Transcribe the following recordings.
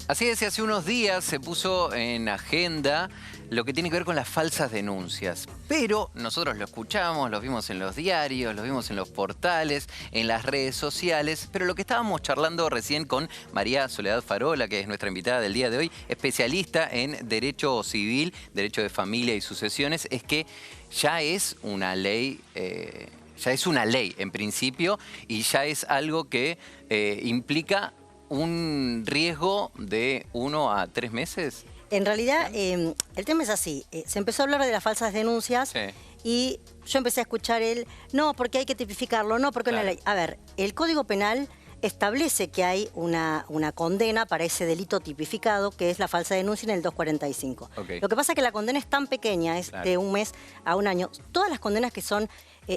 Así es, y hace unos días se puso en agenda lo que tiene que ver con las falsas denuncias. Pero nosotros lo escuchamos, lo vimos en los diarios, lo vimos en los portales, en las redes sociales. Pero lo que estábamos charlando recién con María Soledad Farola, que es nuestra invitada del día de hoy, especialista en Derecho Civil, Derecho de Familia y Sucesiones, es que ya es una ley... ya es una ley en principio y ya es algo que implica un riesgo de 1 a 3 meses. En realidad, el tema es así. Se empezó a hablar de las falsas denuncias y yo empecé a escuchar no, porque hay que tipificarlo, no, porque una ley. A ver, el Código Penal establece que hay una condena para ese delito tipificado, que es la falsa denuncia en el 245. Lo que pasa es que la condena es tan pequeña, es de 1 mes a 1 año. Todas las condenas que son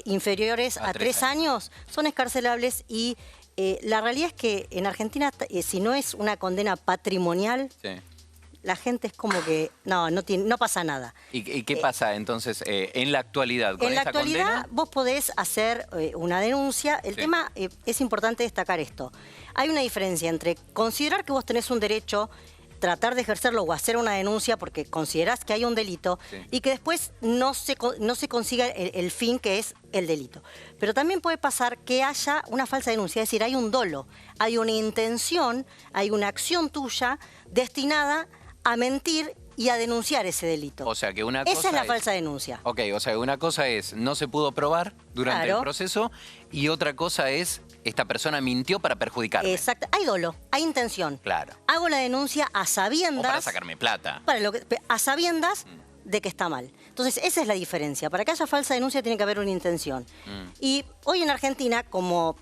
inferiores a 3 años son escarcelables y la realidad es que en Argentina, si no es una condena patrimonial, la gente es como que no pasa nada. ¿Y qué pasa entonces en la actualidad con esa condena? En la actualidad vos podés hacer una denuncia. El tema, es importante destacar esto. Hay una diferencia entre considerar que vos tenés un derecho, tratar de ejercerlo o hacer una denuncia porque considerás que hay un delito y que después no se consiga el fin que es el delito. Pero también puede pasar que haya una falsa denuncia, es decir, hay un dolo, hay una intención, hay una acción tuya destinada a mentir y a denunciar ese delito. O sea que una cosa Esa es la falsa denuncia. Ok, o sea que una cosa es no se pudo probar durante el proceso y otra cosa es esta persona mintió para perjudicarme. Exacto. Hay dolo, hay intención. Claro. Hago la denuncia a sabiendas... O para sacarme plata. A sabiendas de que está mal. Entonces, esa es la diferencia. Para que haya falsa denuncia tiene que haber una intención. Y hoy en Argentina, como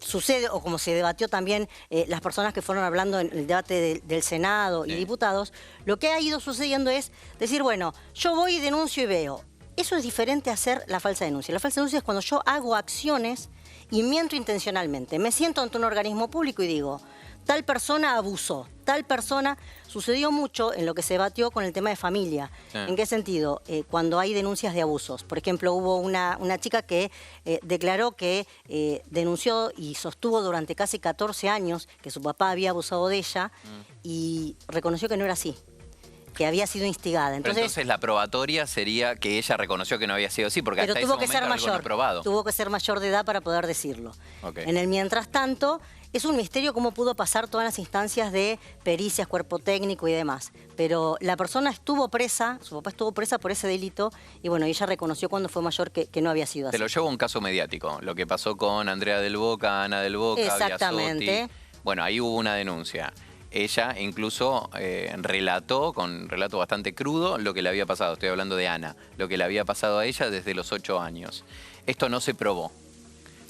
sucede o como se debatió también las personas que fueron hablando en el debate del Senado y diputados, lo que ha ido sucediendo es decir, bueno, yo voy y denuncio y veo. Eso es diferente a hacer la falsa denuncia. La falsa denuncia es cuando yo hago acciones y miento intencionalmente. Me siento ante un organismo público y digo, tal persona abusó, tal persona... Sucedió mucho en lo que se debatió con el tema de familia. ¿En qué sentido? Cuando hay denuncias de abusos. Por ejemplo, hubo una chica que declaró que denunció y sostuvo durante casi 14 años que su papá había abusado de ella y reconoció que no era así, que había sido instigada. Entonces la probatoria sería que ella reconoció que no había sido así, porque hasta ese momento algo no probado. Tuvo que ser mayor de edad para poder decirlo. En el mientras tanto, es un misterio cómo pudo pasar todas las instancias de pericias, cuerpo técnico y demás. Pero la persona estuvo presa, su papá estuvo presa por ese delito y bueno, ella reconoció cuando fue mayor que no había sido así. Te lo llevo a un caso mediático, lo que pasó con Andrea del Boca, Ana del Boca, exactamente. Bueno, ahí hubo una denuncia. Ella incluso relató, con un relato bastante crudo, lo que le había pasado. Estoy hablando de Ana, lo que le había pasado a ella desde los 8 años. Esto no se probó.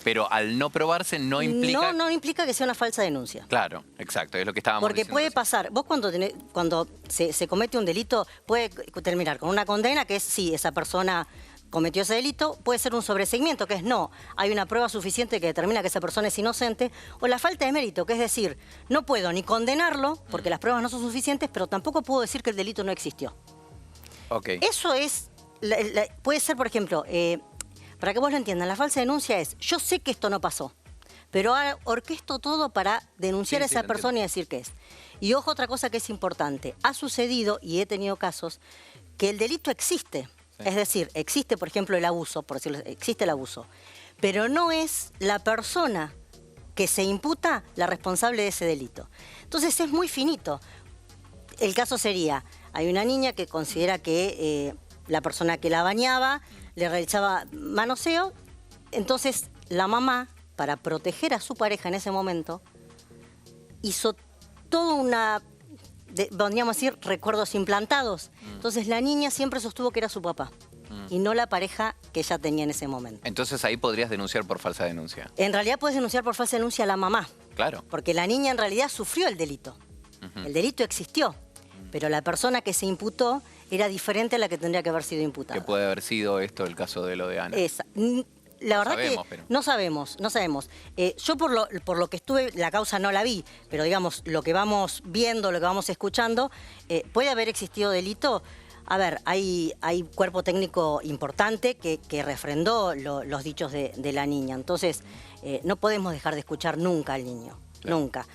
Pero al no probarse no implica... No implica que sea una falsa denuncia. Claro, exacto, es lo que estábamos diciendo. Porque puede pasar, vos cuando se comete un delito, puede terminar con una condena que es, sí, esa persona cometió ese delito, puede ser un sobreseimiento, que es no, hay una prueba suficiente que determina que esa persona es inocente, o la falta de mérito, que es decir, no puedo ni condenarlo, porque las pruebas no son suficientes, pero tampoco puedo decir que el delito no existió. Eso es, puede ser, por ejemplo... para que vos lo entiendan, la falsa denuncia es, yo sé que esto no pasó, pero orquesto todo para denunciar a esa persona y decir que es. Y ojo, otra cosa que es importante, ha sucedido, y he tenido casos, que el delito existe. Es decir, existe, por ejemplo, el abuso, por decirlo, existe el abuso, pero no es la persona que se imputa la responsable de ese delito. Entonces es muy finito. El caso sería, hay una niña que considera que la persona que la bañaba le realizaba manoseo, entonces la mamá, para proteger a su pareja en ese momento, hizo toda una, podríamos decir, recuerdos implantados. Entonces la niña siempre sostuvo que era su papá y no la pareja que ella tenía en ese momento. Entonces ahí podrías denunciar por falsa denuncia. En realidad puedes denunciar por falsa denuncia a la mamá. Claro. Porque la niña en realidad sufrió el delito. El delito existió. Pero la persona que se imputó era diferente a la que tendría que haber sido imputada. Que puede haber sido esto el caso de lo de Ana. La verdad que no sabemos. Yo por lo que estuve, la causa no la vi, pero digamos, lo que vamos viendo, lo que vamos escuchando, puede haber existido delito. A ver, hay cuerpo técnico importante que refrendó los dichos de la niña. Entonces, no podemos dejar de escuchar nunca al niño. Nunca.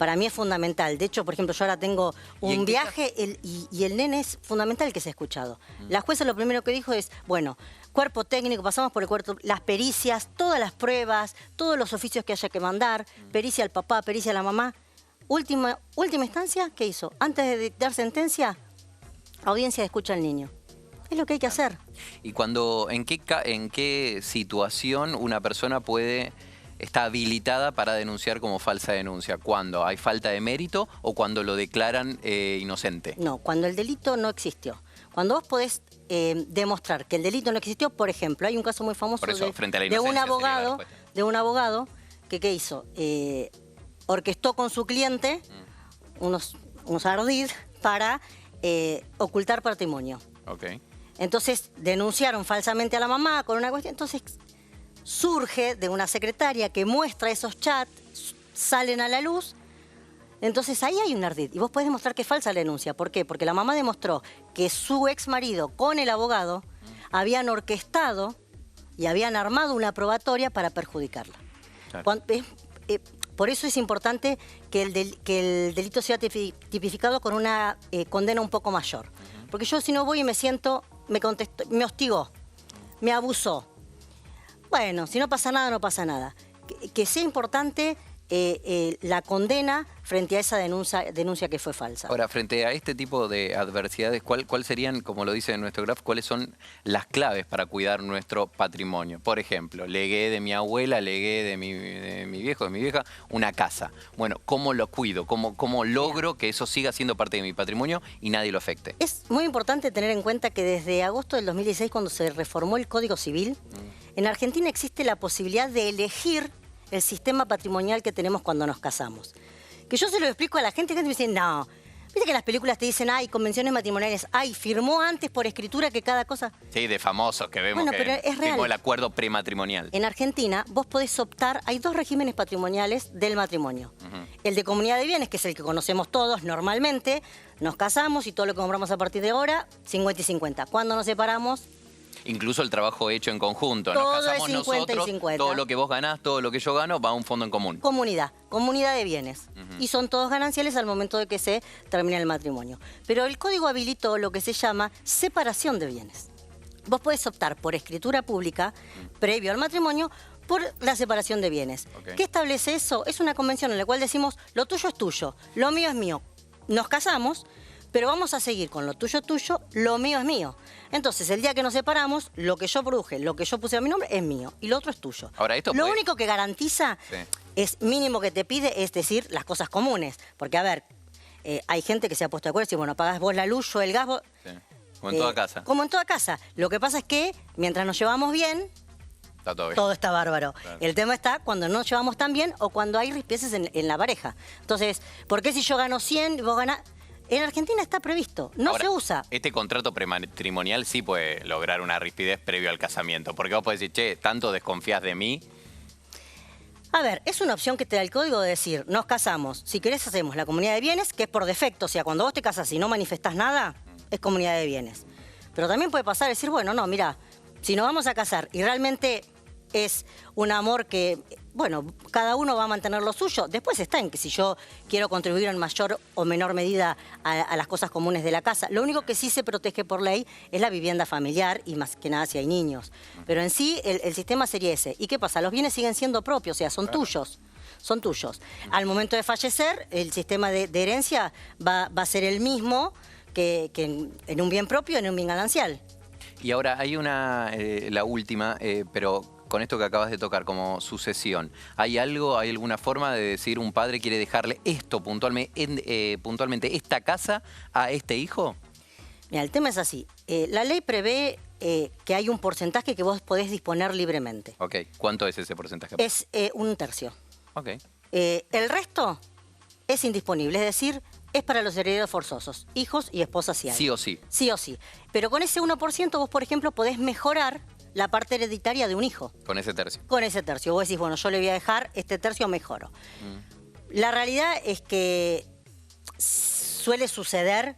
para mí es fundamental. De hecho, por ejemplo, yo ahora tengo un viaje y el nene es fundamental que se ha escuchado. La jueza lo primero que dijo es, bueno, cuerpo técnico, pasamos por el cuerpo, las pericias, todas las pruebas, todos los oficios que haya que mandar, pericia al papá, pericia a la mamá. Última instancia, ¿qué hizo? Antes de dictar sentencia, audiencia de escucha al niño. Es lo que hay que hacer. ¿Y en qué situación una persona está habilitada para denunciar como falsa denuncia? ¿Cuándo hay falta de mérito o cuando lo declaran inocente? No, cuando el delito no existió. Cuando vos podés demostrar que el delito no existió, por ejemplo, hay un caso muy famoso de un abogado que ¿qué hizo? Orquestó con su cliente unos ardid para ocultar patrimonio. Okay. Entonces denunciaron falsamente a la mamá con una cuestión. Entonces surge de una secretaria que muestra esos chats, salen a la luz. Entonces ahí hay un ardid y vos podés demostrar que es falsa la denuncia. ¿Por qué? Porque la mamá demostró que su ex marido con el abogado habían orquestado y habían armado una probatoria para perjudicarla. Claro. Por eso es importante que el delito sea tipificado con una condena un poco mayor. Porque yo si no voy y me siento, me hostigó, me abusó. Bueno, si no pasa nada, no pasa nada. Que sea importante la condena frente a esa denuncia que fue falsa. Ahora, frente a este tipo de adversidades, ¿cuál serían, como lo dice en nuestro graph, cuáles son las claves para cuidar nuestro patrimonio? Por ejemplo, legué de mi abuela, legué de mi viejo, de mi vieja, una casa. Bueno, ¿cómo lo cuido? ¿Cómo logro que eso siga siendo parte de mi patrimonio y nadie lo afecte? Es muy importante tener en cuenta que desde agosto del 2016, cuando se reformó el Código Civil, en Argentina existe la posibilidad de elegir el sistema patrimonial que tenemos cuando nos casamos. Que yo se lo explico a la gente me dice, no, viste que las películas te dicen, ay, convenciones matrimoniales, ay, firmó antes por escritura que cada cosa. Sí, de famosos que vemos que firmó el acuerdo prematrimonial. En Argentina vos podés optar, hay dos regímenes patrimoniales del matrimonio. El de comunidad de bienes, que es el que conocemos todos normalmente, nos casamos y todo lo que compramos a partir de ahora, 50 y 50. Cuando nos separamos... Incluso el trabajo hecho en conjunto. Todo nos casamos es 50 nosotros, y 50. Todo lo que vos ganás, todo lo que yo gano, va a un fondo en común. Comunidad de bienes. Y son todos gananciales al momento de que se termina el matrimonio. Pero el código habilitó lo que se llama separación de bienes. Vos podés optar por escritura pública, previo al matrimonio, por la separación de bienes. ¿Qué establece eso? Es una convención en la cual decimos, lo tuyo es tuyo, lo mío es mío. Nos casamos, pero vamos a seguir con lo tuyo es tuyo, lo mío es mío. Entonces, el día que nos separamos, lo que yo produje, lo que yo puse a mi nombre, es mío. Y lo otro es tuyo. Ahora, lo único que garantiza es mínimo que te pide, es decir, las cosas comunes. Porque, a ver, hay gente que se ha puesto de acuerdo y dice, bueno, pagás vos la luz, yo el gas, vos... Como en toda casa. Como en toda casa. Lo que pasa es que, mientras nos llevamos bien... Está todo bien. Todo está bárbaro. Claro. El tema está cuando no nos llevamos tan bien o cuando hay rispidezes en la pareja. Entonces, ¿por qué si yo gano 100 y vos ganás...? En Argentina está previsto, no se usa. Este contrato prematrimonial sí puede lograr una rispidez previo al casamiento. Porque vos podés decir, che, ¿tanto desconfías de mí? A ver, es una opción que te da el código de decir, nos casamos, si querés hacemos la comunidad de bienes, que es por defecto, o sea, cuando vos te casas y no manifestás nada, es comunidad de bienes. Pero también puede pasar decir, bueno, no, mira, si nos vamos a casar y realmente es un amor que, bueno, cada uno va a mantener lo suyo. Después está en que si yo quiero contribuir en mayor o menor medida a las cosas comunes de la casa. Lo único que sí se protege por ley es la vivienda familiar y más que nada si hay niños. Pero en sí el sistema sería ese. ¿Y qué pasa? Los bienes siguen siendo propios, o sea, son tuyos. Son tuyos. Al momento de fallecer, el sistema de herencia va a ser el mismo que en un bien propio, en un bien ganancial. Y ahora hay la última, pero con esto que acabas de tocar como sucesión, ¿hay alguna forma de decir un padre quiere dejarle esto puntualmente esta casa a este hijo? Mira, el tema es así. La ley prevé que hay un porcentaje que vos podés disponer libremente. Ok, ¿cuánto es ese porcentaje? Es 1/3. Ok. El resto es indisponible, es decir, es para los herederos forzosos, hijos y esposas si hay. Sí o sí. Sí o sí. Pero con ese 1% vos, por ejemplo, podés mejorar la parte hereditaria de un hijo. Con ese tercio. Con ese tercio. Vos decís, bueno, yo le voy a dejar este tercio, mejoro. La realidad es que suele suceder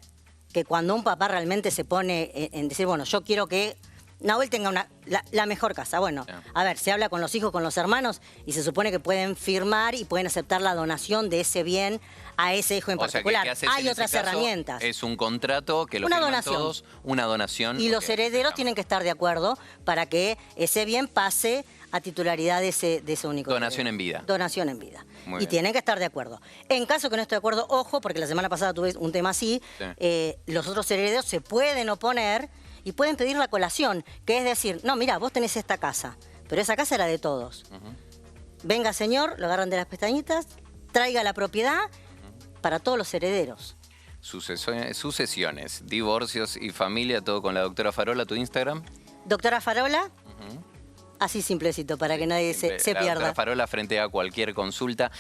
que cuando un papá realmente se pone en decir, bueno, yo quiero que Nahuel tenga la mejor casa. Bueno, a ver, se habla con los hijos, con los hermanos, y se supone que pueden firmar y pueden aceptar la donación de ese bien a ese hijo en particular. ¿qué haces Hay en otras ese caso? herramientas. Es un contrato que lo Una firman donación. todos, una donación. Y los herederos tienen que estar de acuerdo para que ese bien pase a titularidad de ese único Donación heredero. en vida. Donación en vida. Muy Y bien. tienen que estar de acuerdo. En caso que no esté de acuerdo, ojo, porque la semana pasada tuve un tema así, los otros herederos se pueden oponer y pueden pedir la colación, que es decir, no, mira, vos tenés esta casa, pero esa casa era de todos. Venga, señor, lo agarran de las pestañitas, traiga la propiedad para todos los herederos. Sucesiones, divorcios y familia, todo con la doctora Farola, tu Instagram. Doctora Farola, así simplecito, para que nadie se La pierda. doctora Farola frente a cualquier consulta.